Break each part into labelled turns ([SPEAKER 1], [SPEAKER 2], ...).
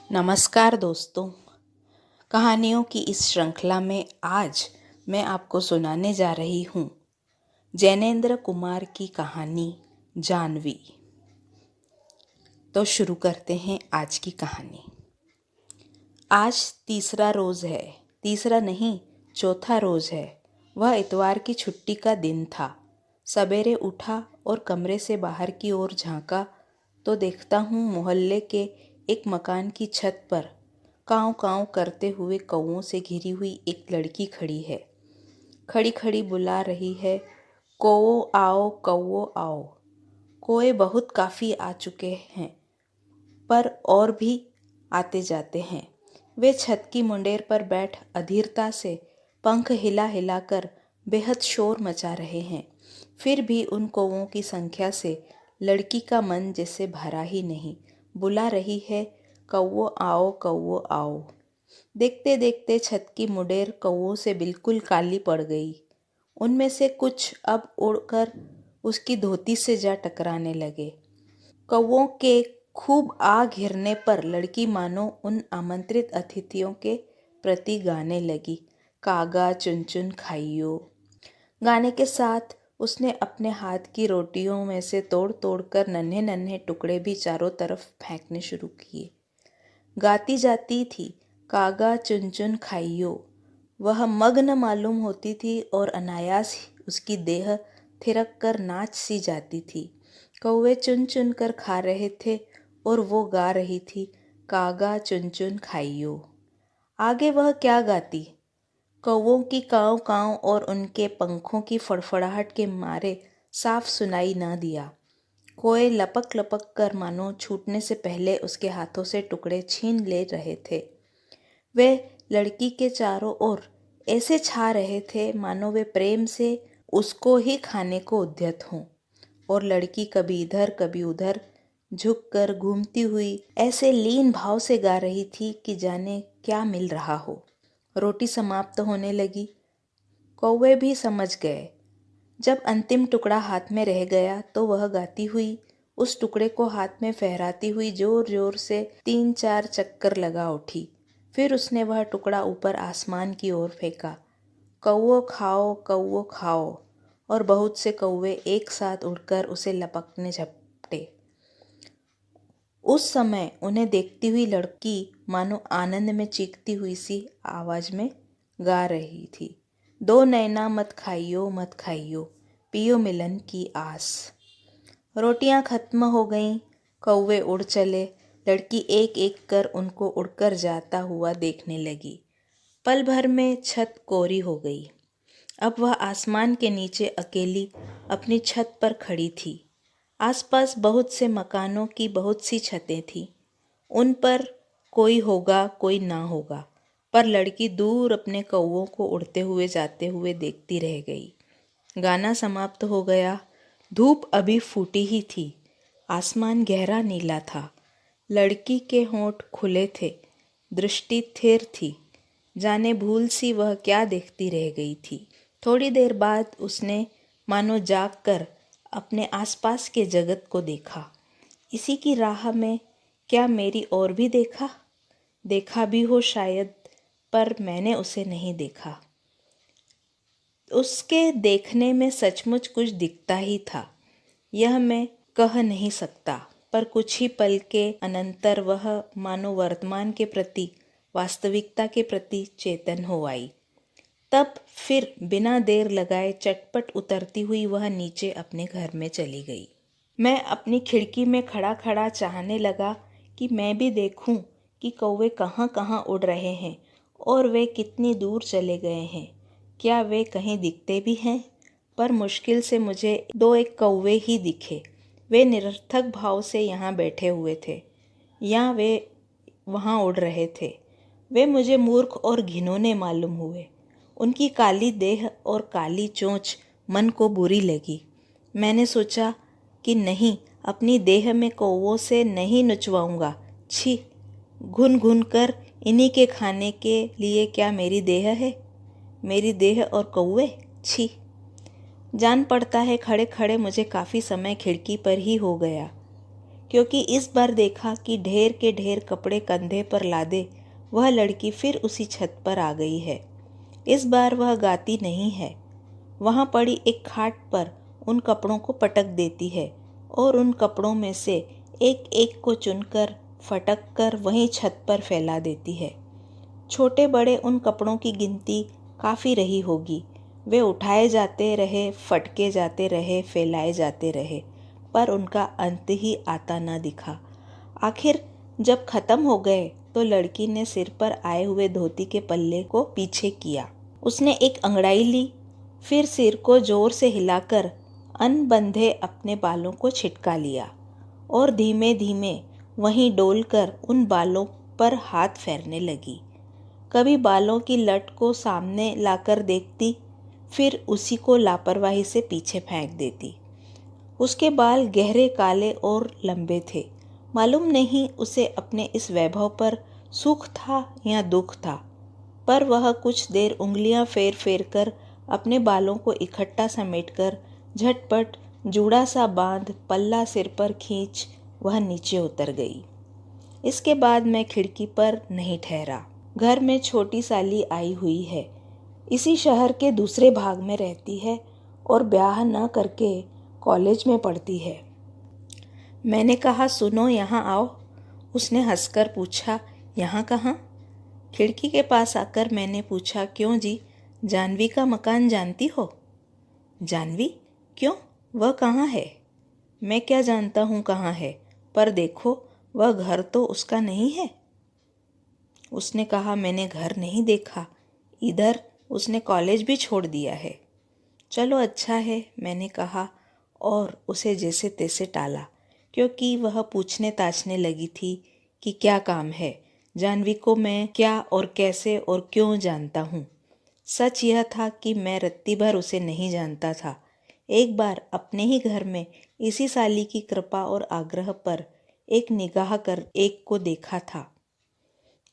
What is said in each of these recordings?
[SPEAKER 1] नमस्कार दोस्तों। कहानियों की इस श्रृंखला में आज मैं आपको सुनाने जा रही हूँ जैनेन्द्र कुमार की कहानी जानवी। तो शुरू करते हैं आज की कहानी। आज तीसरा रोज़ है, तीसरा नहीं चौथा रोज़ है। वह इतवार की छुट्टी का दिन था। सवेरे उठा और कमरे से बाहर की ओर झांका तो देखता हूँ मोहल्ले के एक मकान की छत पर काँव काँव करते हुए कौवों से घिरी हुई एक लड़की खड़ी है। खड़ी खड़ी बुला रही है, कौवो आओ, कौवो आओ। कोए बहुत काफ़ी आ चुके हैं, पर और भी आते जाते हैं। वे छत की मुंडेर पर बैठ अधीरता से पंख हिला हिलाकर बेहद शोर मचा रहे हैं। फिर भी उन कौवों की संख्या से लड़की का मन जैसे भरा ही नहीं। बुला रही है, कौवो आओ, कौवो आओ। देखते देखते छत की मुंडेर कौवों से बिल्कुल काली पड़ गई। उनमें से कुछ अब उड़कर उसकी धोती से जा टकराने लगे। कौवों के खूब आ घिरने पर लड़की मानो उन आमंत्रित अतिथियों के प्रति गाने लगी, कागा चुन चुन खाइयो। गाने के साथ उसने अपने हाथ की रोटियों में से तोड़ तोड़ कर नन्हे नन्हे टुकड़े भी चारों तरफ फेंकने शुरू किए। गाती जाती थी, कागा चुन चुन खाइयो। वह मग्न मालूम होती थी और अनायास उसकी देह थिरक कर नाच सी जाती थी। कौवे चुन चुन कर खा रहे थे और वो गा रही थी, कागा चुन चुन खाइयो। आगे वह क्या गाती? कौवों की काँव काँव और उनके पंखों की फड़फड़ाहट के मारे साफ सुनाई न दिया। कोए लपक लपक कर मानो छूटने से पहले उसके हाथों से टुकड़े छीन ले रहे थे। वे लड़की के चारों ओर ऐसे छा रहे थे मानो वे प्रेम से उसको ही खाने को उद्यत हों। और लड़की कभी इधर कभी उधर झुककर घूमती हुई ऐसे लीन भाव से गा रही थी कि जाने क्या मिल रहा हो। रोटी समाप्त होने लगी। कौवे भी समझ गए। जब अंतिम टुकड़ा हाथ में रह गया तो वह गाती हुई उस टुकड़े को हाथ में फहराती हुई जोर जोर से 3-4 चक्कर लगा उठी। फिर उसने वह टुकड़ा ऊपर आसमान की ओर फेंका। कौवो खाओ, कौवो खाओ। और बहुत से कौवे एक साथ उड़कर उसे लपकने झपटे। उस समय उन्हें देखती हुई लड़की मानो आनंद में चीखती हुई सी आवाज में गा रही थी, दो नैना मत खाइयो, मत खाइयो, पियो मिलन की आस। रोटियां खत्म हो गईं, कौवे उड़ चले। लड़की एक एक कर उनको उड़कर जाता हुआ देखने लगी। पल भर में छत कोरी हो गई। अब वह आसमान के नीचे अकेली अपनी छत पर खड़ी थी। आसपास बहुत से मकानों की बहुत सी छतें थीं। उन पर कोई होगा, कोई ना होगा, पर लड़की दूर अपने कौवों को उड़ते हुए जाते हुए देखती रह गई। गाना समाप्त हो गया। धूप अभी फूटी ही थी। आसमान गहरा नीला था। लड़की के होंठ खुले थे, दृष्टि स्थिर थी। जाने भूल सी वह क्या देखती रह गई थी। थोड़ी देर बाद उसने मानो जाग कर अपने आसपास के जगत को देखा। इसी की राह में क्या मेरी और भी देखा? देखा भी हो शायद, पर मैंने उसे नहीं देखा। उसके देखने में सचमुच कुछ दिखता ही था, यह मैं कह नहीं सकता, पर कुछ ही पल के अनंतर वह मानो वर्तमान के प्रति, वास्तविकता के प्रति चेतन हो आई। तब फिर बिना देर लगाए चटपट उतरती हुई वह नीचे अपने घर में चली गई। मैं अपनी खिड़की में खड़ा खड़ा चाहने लगा कि मैं भी देखूं कि कौवे कहाँ कहाँ उड़ रहे हैं और वे कितनी दूर चले गए हैं। क्या वे कहीं दिखते भी हैं? पर मुश्किल से मुझे 2-1 कौवे ही दिखे। वे निरर्थक भाव से यहाँ बैठे हुए थे या वे वहाँ उड़ रहे थे। वे मुझे मूर्ख और घिनौने मालूम हुए। उनकी काली देह और काली चोंच मन को बुरी लगी। मैंने सोचा कि नहीं, अपनी देह में कौवों से नहीं नुचवाऊंगा। छी, घुन घुन कर इन्हीं के खाने के लिए क्या मेरी देह है? मेरी देह और कौवे, छी। जान पड़ता है खड़े खड़े मुझे काफ़ी समय खिड़की पर ही हो गया, क्योंकि इस बार देखा कि ढेर के ढेर कपड़े कंधे पर लादे वह लड़की फिर उसी छत पर आ गई है। इस बार वह गाती नहीं है, वहाँ पड़ी एक खाट पर उन कपड़ों को पटक देती है और उन कपड़ों में से एक एक को चुनकर फटक कर वहीं छत पर फैला देती है। छोटे बड़े उन कपड़ों की गिनती काफ़ी रही होगी। वे उठाए जाते रहे, फटके जाते रहे, फैलाए जाते रहे, पर उनका अंत ही आता न दिखा। आखिर जब खत्म हो गए तो लड़की ने सिर पर आए हुए धोती के पल्ले को पीछे किया। उसने एक अंगड़ाई ली, फिर सिर को जोर से हिलाकर अनबंधे अपने बालों को छिटका लिया और धीमे धीमे वहीं डोलकर उन बालों पर हाथ फेरने लगी। कभी बालों की लट को सामने लाकर देखती, फिर उसी को लापरवाही से पीछे फेंक देती। उसके बाल गहरे काले और लंबे थे। मालूम नहीं उसे अपने इस वैभव पर सुख था या दुख था, पर वह कुछ देर उंगलियां फेर फेर कर अपने बालों को इकट्ठा समेटकर झटपट जूड़ा सा बांध पल्ला सिर पर खींच वह नीचे उतर गई। इसके बाद मैं खिड़की पर नहीं ठहरा। घर में छोटी साली आई हुई है, इसी शहर के दूसरे भाग में रहती है और ब्याह न करके कॉलेज में पढ़ती है। मैंने कहा, सुनो यहाँ आओ। उसने हंसकर पूछा, यहाँ कहाँ? खिड़की के पास आकर मैंने पूछा, क्यों जी, जानवी का मकान जानती हो? जानवी? क्यों, वह कहाँ है? मैं क्या जानता हूँ कहाँ है, पर देखो वह घर तो उसका नहीं है। उसने कहा, मैंने घर नहीं देखा, इधर उसने कॉलेज भी छोड़ दिया है। चलो अच्छा है, मैंने कहा और उसे जैसे तैसे टाला, क्योंकि वह पूछने ताछने लगी थी कि क्या काम है, जानवी को मैं क्या और कैसे और क्यों जानता हूँ। सच यह था कि मैं रत्ती भर उसे नहीं जानता था। एक बार अपने ही घर में इसी साली की कृपा और आग्रह पर एक निगाह कर एक को देखा था।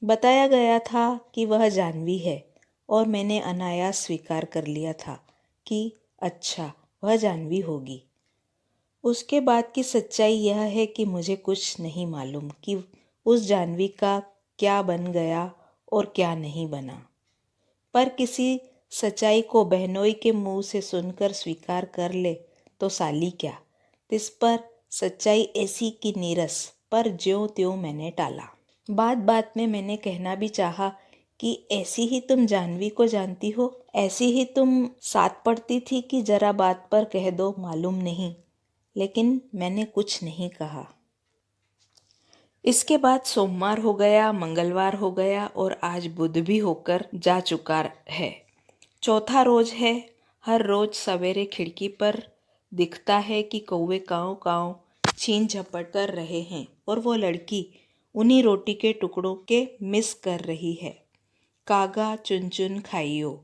[SPEAKER 1] बताया गया था कि वह जानवी है और मैंने अनायास स्वीकार कर लिया था कि अच्छा वह जानवी होगी। उसके बाद की सच्चाई यह है कि मुझे कुछ नहीं मालूम कि उस जानवी का क्या बन गया और क्या नहीं बना, पर किसी सच्चाई को बहनोई के मुंह से सुनकर स्वीकार कर ले तो साली क्या, तिस पर सच्चाई ऐसी की नीरस, पर ज्यों त्यों मैंने टाला। बात बात में मैंने कहना भी चाहा कि ऐसी ही तुम जानवी को जानती हो, ऐसी ही तुम साथ पढ़ती थी कि जरा बात पर कह दो, मालूम नहीं, लेकिन मैंने कुछ नहीं कहा। इसके बाद सोमवार हो गया, मंगलवार हो गया और आज बुध भी होकर जा चुका है। चौथा रोज है। हर रोज सवेरे खिड़की पर दिखता है कि कौवे काँव काँव छीन झपट कर रहे हैं और वो लड़की उन्हीं रोटी के टुकड़ों के मिस कर रही है। कागा चुन चुन खाइयो।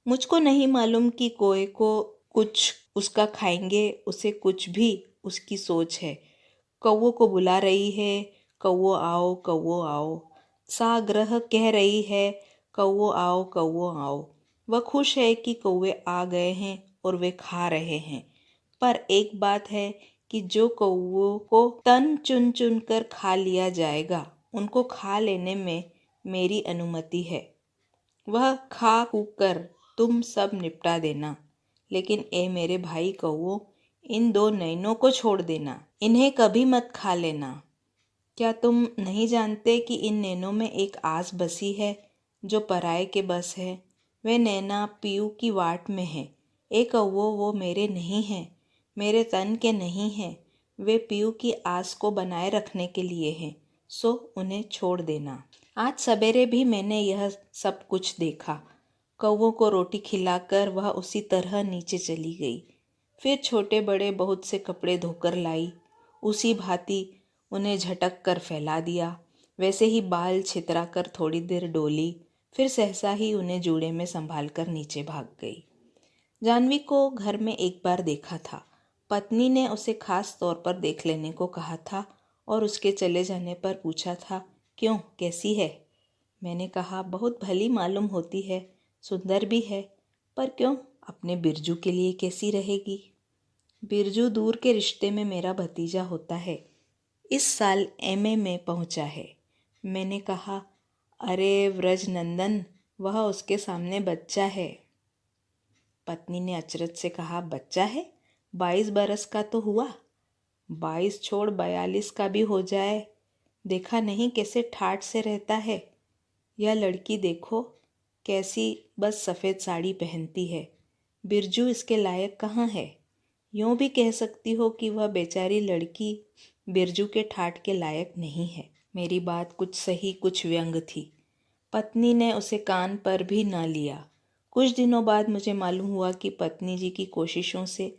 [SPEAKER 1] मुझको नहीं मालूम कि कोए को कुछ उसका खाएंगे, उसे कुछ भी उसकी सोच है। कौवों को बुला रही है, कौवो आओ, कौवो आओ। साग्रह कह रही है, कौवो आओ, कौवो आओ। वह खुश है कि कौवे आ गए हैं और वे खा रहे हैं, पर एक बात है कि जो कौवों को तन चुन चुन कर खा लिया जाएगा, उनको खा लेने में मेरी अनुमति है। वह खा कूक कर तुम सब निपटा देना, लेकिन ए मेरे भाई कौवों, इन दो नैनों को छोड़ देना, इन्हें कभी मत खा लेना। क्या तुम नहीं जानते कि इन नैनों में एक आस बसी है जो पराये के बस है? वे नैना पीयू की वाट में है। ए कौवो, वो मेरे नहीं हैं, मेरे तन के नहीं हैं, वे पीयू की आस को बनाए रखने के लिए हैं, सो उन्हें छोड़ देना। आज सवेरे भी मैंने यह सब कुछ देखा। कौवों को रोटी खिलाकर वह उसी तरह नीचे चली गई। फिर छोटे बड़े बहुत से कपड़े धोकर लाई, उसी भांति उन्हें झटक कर फैला दिया। वैसे ही बाल छितरा कर थोड़ी देर डोली, फिर सहसा ही उन्हें जूड़े में संभाल कर नीचे भाग गई। जानवी को घर में एक बार देखा था। पत्नी ने उसे खास तौर पर देख लेने को कहा था और उसके चले जाने पर पूछा था, क्यों, कैसी है? मैंने कहा, बहुत भली मालूम होती है, सुंदर भी है, पर क्यों, अपने बिरजू के लिए कैसी रहेगी? बिरजू दूर के रिश्ते में मेरा भतीजा होता है, इस साल एमए में पहुंचा है। मैंने कहा, अरे व्रजनंदन, वह उसके सामने बच्चा है। पत्नी ने अचरज से कहा, बच्चा है? 22 बरस का तो हुआ। 22 छोड़ 42 का भी हो जाए, देखा नहीं कैसे ठाठ से रहता है। यह लड़की देखो कैसी बस सफ़ेद साड़ी पहनती है। बिरजू इसके लायक कहाँ है? यूँ भी कह सकती हो कि वह बेचारी लड़की बिरजू के ठाठ के लायक नहीं है। मेरी बात कुछ सही कुछ व्यंग थी। पत्नी ने उसे कान पर भी न लिया। कुछ दिनों बाद मुझे मालूम हुआ कि पत्नी जी की कोशिशों से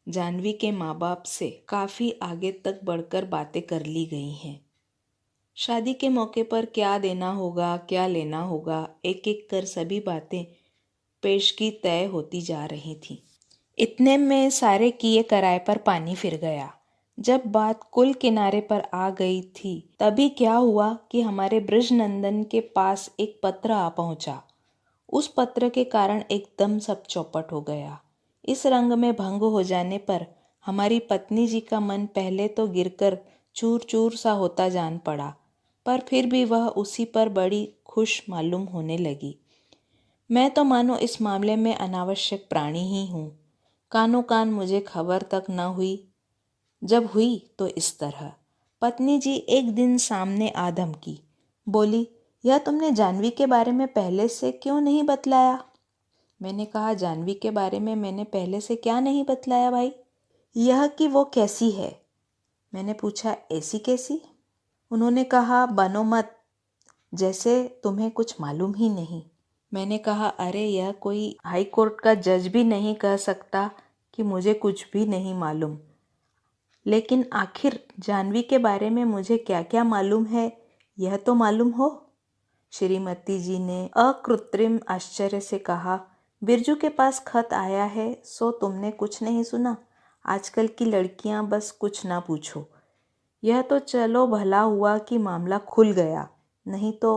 [SPEAKER 1] जानवी के माँ बाप से काफ़ी आगे तक बढ़कर बातें कर ली गई हैं। शादी के मौके पर क्या देना होगा, क्या लेना होगा, एक एक कर सभी बातें पेशगी तय होती जा रही थीं। इतने में सारे किए कराए पर पानी फिर गया। जब बात कुल किनारे पर आ गई थी, तभी क्या हुआ कि हमारे ब्रजनंदन के पास एक पत्र आ पहुंचा। उस पत्र के कारण एकदम सब चौपट हो गया। इस रंग में भंग हो जाने पर हमारी पत्नी जी का मन पहले तो गिरकर चूर चूर सा होता जान पड़ा, पर फिर भी वह उसी पर बड़ी खुश मालूम होने लगी। मैं तो मानो इस मामले में अनावश्यक प्राणी ही हूँ। कानों कान मुझे खबर तक न हुई। जब हुई तो इस तरह। पत्नी जी एक दिन सामने आ धमकी, बोली, यह तुमने जानवी के बारे में पहले से क्यों नहीं बतलाया? मैंने कहा, जानवी के बारे में मैंने पहले से क्या नहीं बतलाया भाई? यह कि वो कैसी है। मैंने पूछा, ऐसी कैसी? उन्होंने कहा, बनो मत, जैसे तुम्हें कुछ मालूम ही नहीं। मैंने कहा, अरे यह कोई हाई कोर्ट का जज भी नहीं कह सकता कि मुझे कुछ भी नहीं मालूम। लेकिन आखिर जानवी के बारे में मुझे क्या क्या मालूम है, यह तो मालूम हो। श्रीमती जी ने अकृत्रिम आश्चर्य से कहा, बिरजू के पास खत आया है, सो तुमने कुछ नहीं सुना? आजकल की लड़कियां बस कुछ ना पूछो। यह तो चलो भला हुआ कि मामला खुल गया, नहीं तो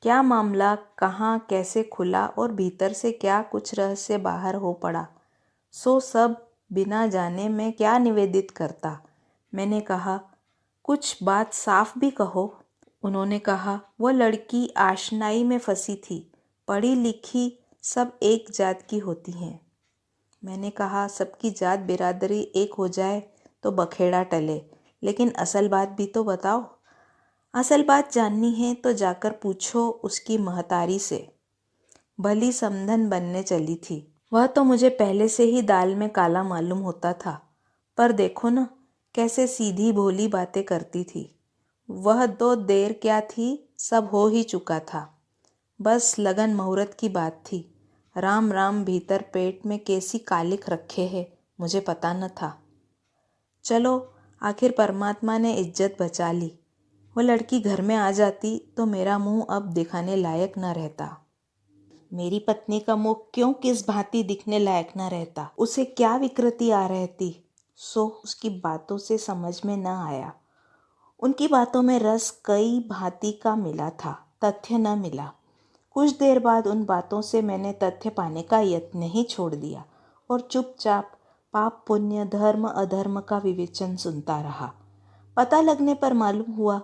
[SPEAKER 1] क्या मामला कहाँ कैसे खुला और भीतर से क्या कुछ रहस्य बाहर हो पड़ा, सो सब बिना जाने मैं क्या निवेदित करता। मैंने कहा, कुछ बात साफ भी कहो। उन्होंने कहा, वह लड़की आशनाई में फंसी थी, पढ़ी लिखी सब एक जात की होती हैं। मैंने कहा, सबकी जात बिरादरी एक हो जाए तो बखेड़ा टले, लेकिन असल बात भी तो बताओ। असल बात जाननी है तो जाकर पूछो उसकी महतारी से। भली समधन बनने चली थी। वह तो मुझे पहले से ही दाल में काला मालूम होता था, पर देखो न कैसे सीधी भोली बातें करती थी। वह तो देर क्या थी, सब हो ही चुका था। बस लगन मुहूर्त की बात थी। राम राम भीतर पेट में कैसी कालिख रखे है मुझे पता न था। चलो आखिर परमात्मा ने इज्जत बचा ली। वो लड़की घर में आ जाती तो मेरा मुंह अब दिखाने लायक न रहता। मेरी पत्नी का मुख क्यों किस भांति दिखने लायक न रहता? उसे क्या विकृति आ रहती, सो उसकी बातों से समझ में न आया। उनकी बातों में रस कई भांति का मिला था, तथ्य न मिला। कुछ देर बाद उन बातों से मैंने तथ्य पाने का यत्न ही छोड़ दिया और चुपचाप पाप पुण्य धर्म अधर्म का विवेचन सुनता रहा। पता लगने पर मालूम हुआ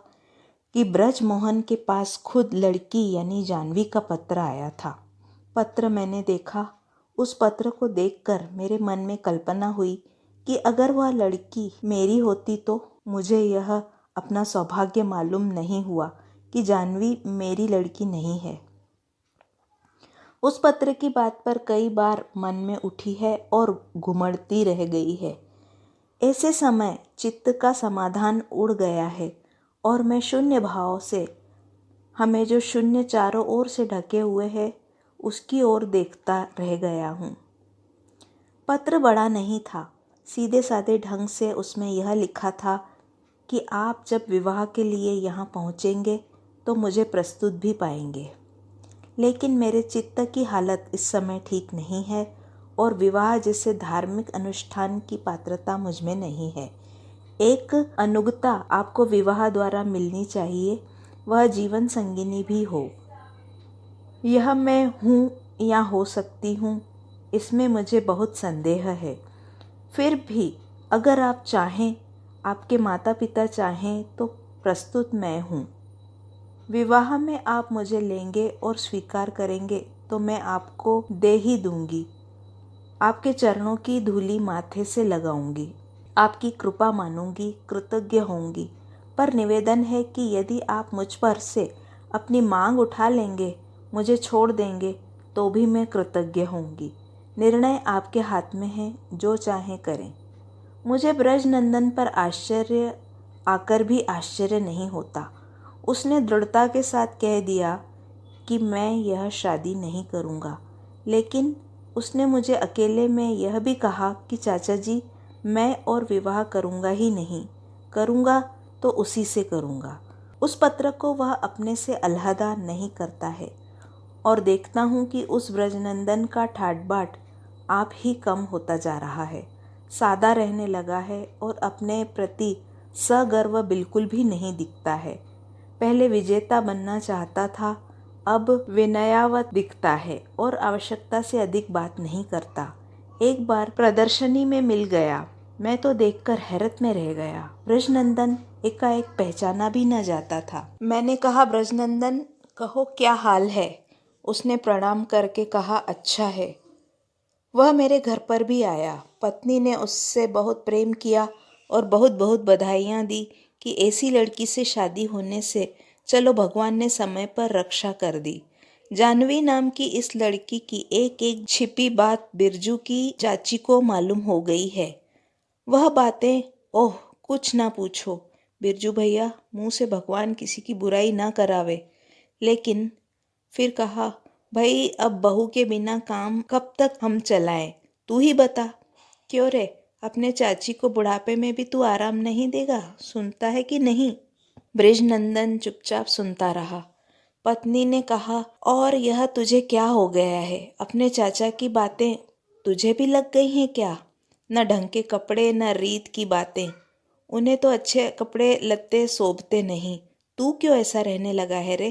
[SPEAKER 1] कि ब्रज मोहन के पास खुद लड़की यानी जानवी का पत्र आया था। पत्र मैंने देखा। उस पत्र को देखकर मेरे मन में कल्पना हुई कि अगर वह लड़की मेरी होती तो मुझे यह अपना सौभाग्य मालूम नहीं हुआ कि जानवी मेरी लड़की नहीं है। उस पत्र की बात पर कई बार मन में उठी है और घुमड़ती रह गई है। ऐसे समय चित्त का समाधान उड़ गया है और मैं शून्य भाव से, हमें जो शून्य चारों ओर से ढके हुए है, उसकी ओर देखता रह गया हूँ। पत्र बड़ा नहीं था। सीधे साधे ढंग से उसमें यह लिखा था कि आप जब विवाह के लिए यहाँ पहुँचेंगे तो मुझे प्रस्तुत भी पाएंगे। लेकिन मेरे चित्त की हालत इस समय ठीक नहीं है और विवाह जैसे धार्मिक अनुष्ठान की पात्रता मुझ में नहीं है। एक अनुगता आपको विवाह द्वारा मिलनी चाहिए, वह जीवन संगिनी भी हो। यह मैं हूँ या हो सकती हूँ, इसमें मुझे बहुत संदेह है। फिर भी अगर आप चाहें, आपके माता पिता चाहें तो प्रस्तुत मैं हूँ। विवाह में आप मुझे लेंगे और स्वीकार करेंगे तो मैं आपको दे ही दूंगी। आपके चरणों की धूली माथे से लगाऊंगी। आपकी कृपा मानूंगी, कृतज्ञ होंगी। पर निवेदन है कि यदि आप मुझ पर से अपनी मांग उठा लेंगे, मुझे छोड़ देंगे, तो भी मैं कृतज्ञ होंगी। निर्णय आपके हाथ में है, जो चाहे करें। मुझे ब्रजनंदन पर आश्चर्य आकर भी आश्चर्य नहीं होता। उसने दृढ़ता के साथ कह दिया कि मैं यह शादी नहीं करूँगा। लेकिन उसने मुझे अकेले में यह भी कहा कि चाचा जी, मैं और विवाह करूँगा ही नहीं, करूँगा तो उसी से करूँगा। उस पत्र को वह अपने से अलहदा नहीं करता है और देखता हूँ कि उस ब्रजनंदन का ठाट बाट आप ही कम होता जा रहा है। सादा रहने लगा है और अपने प्रति सगर्व बिल्कुल भी नहीं दिखता है। पहले विजेता बनना चाहता था, अब विनयावत दिखता है और आवश्यकता से अधिक बात नहीं करता। एक बार प्रदर्शनी में मिल गया, मैं तो देखकर हैरत में रह गया। ब्रजनंदन एकाएक पहचाना भी न जाता था। मैंने कहा, ब्रजनंदन कहो क्या हाल है? उसने प्रणाम करके कहा, अच्छा है। वह मेरे घर पर भी आया। पत्नी ने उससे बहुत प्रेम किया और बहुत बहुत बधाइयाँ दी कि ऐसी लड़की से शादी होने से चलो भगवान ने समय पर रक्षा कर दी। जानवी नाम की इस लड़की की एक एक छिपी बात बिरजू की चाची को मालूम हो गई है। वह बातें, ओह कुछ ना पूछो। बिरजू भैया, मुंह से भगवान किसी की बुराई ना करावे। लेकिन फिर कहा, भाई अब बहू के बिना काम कब तक हम चलाएं? तू ही बता। क्यों रे, अपने चाची को बुढ़ापे में भी तू आराम नहीं देगा? सुनता है कि नहीं? ब्रजनंदन चुपचाप सुनता रहा। पत्नी ने कहा, और यह तुझे क्या हो गया है? अपने चाचा की बातें तुझे भी लग गई हैं क्या? न ढंग के कपड़े, न रीत की बातें। उन्हें तो अच्छे कपड़े लत्ते शोभते नहीं। तू क्यों ऐसा रहने लगा है रे?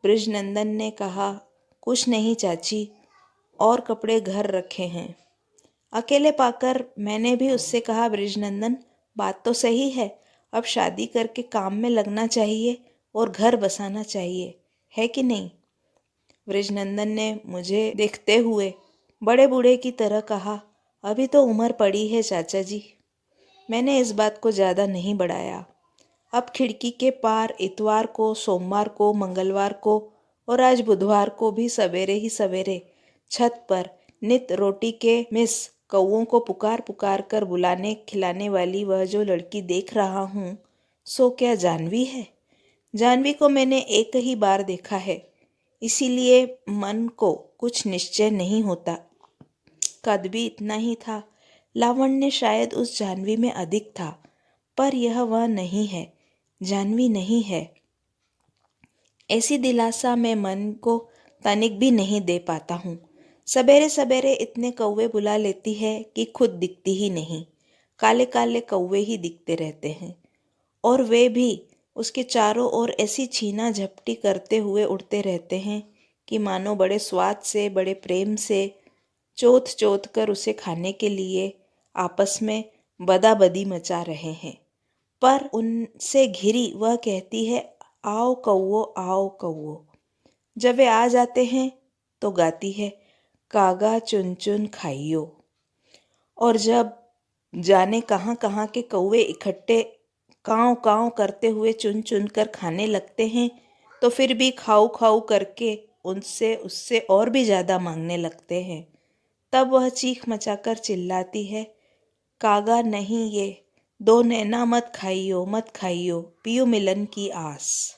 [SPEAKER 1] ब्रजनंदन ने कहा, कुछ नहीं चाची, और कपड़े घर रखे हैं। अकेले पाकर मैंने भी उससे कहा, ब्रजनंदन बात तो सही है, अब शादी करके काम में लगना चाहिए और घर बसाना चाहिए, है कि नहीं? ब्रजनंदन ने मुझे देखते हुए बड़े बूढ़े की तरह कहा, अभी तो उम्र पड़ी है चाचा जी। मैंने इस बात को ज़्यादा नहीं बढ़ाया। अब खिड़की के पार इतवार को, सोमवार को, मंगलवार को और आज बुधवार को भी सवेरे ही सवेरे छत पर नित रोटी के मिस कौओं को पुकार पुकार कर बुलाने खिलाने वाली वह जो लड़की देख रहा हूँ, सो क्या जानवी है? जानवी को मैंने एक ही बार देखा है, इसीलिए मन को कुछ निश्चय नहीं होता। कद भी इतना ही था। लावण्य शायद उस जानवी में अधिक था, पर यह वह नहीं है, जानवी नहीं है। ऐसी दिलासा मैं मन को तनिक भी नहीं दे पाता हूँ। सवेरे सवेरे इतने कौवे बुला लेती है कि खुद दिखती ही नहीं। काले काले कौवे ही दिखते रहते हैं और वे भी उसके चारों ओर ऐसी छीना झपटी करते हुए उड़ते रहते हैं कि मानो बड़े स्वाद से, बड़े प्रेम से चोथ चोथ कर उसे खाने के लिए आपस में बदाबदी मचा रहे हैं। पर उनसे घिरी वह कहती है, आओ कौवो, आओ कौवो। जब वे आ जाते हैं तो गाती है, कागा चुन चुन खाइयो। और जब जाने कहाँ कहाँ के कौवे इकट्ठे काँव काँव करते हुए चुन चुन कर खाने लगते हैं, तो फिर भी खाऊ खाऊ करके उनसे उससे और भी ज़्यादा मांगने लगते हैं। तब वह चीख मचाकर चिल्लाती है, कागा नहीं ये, दो नैना मत खाइयो, मत खाइयो, पियो मिलन की आस।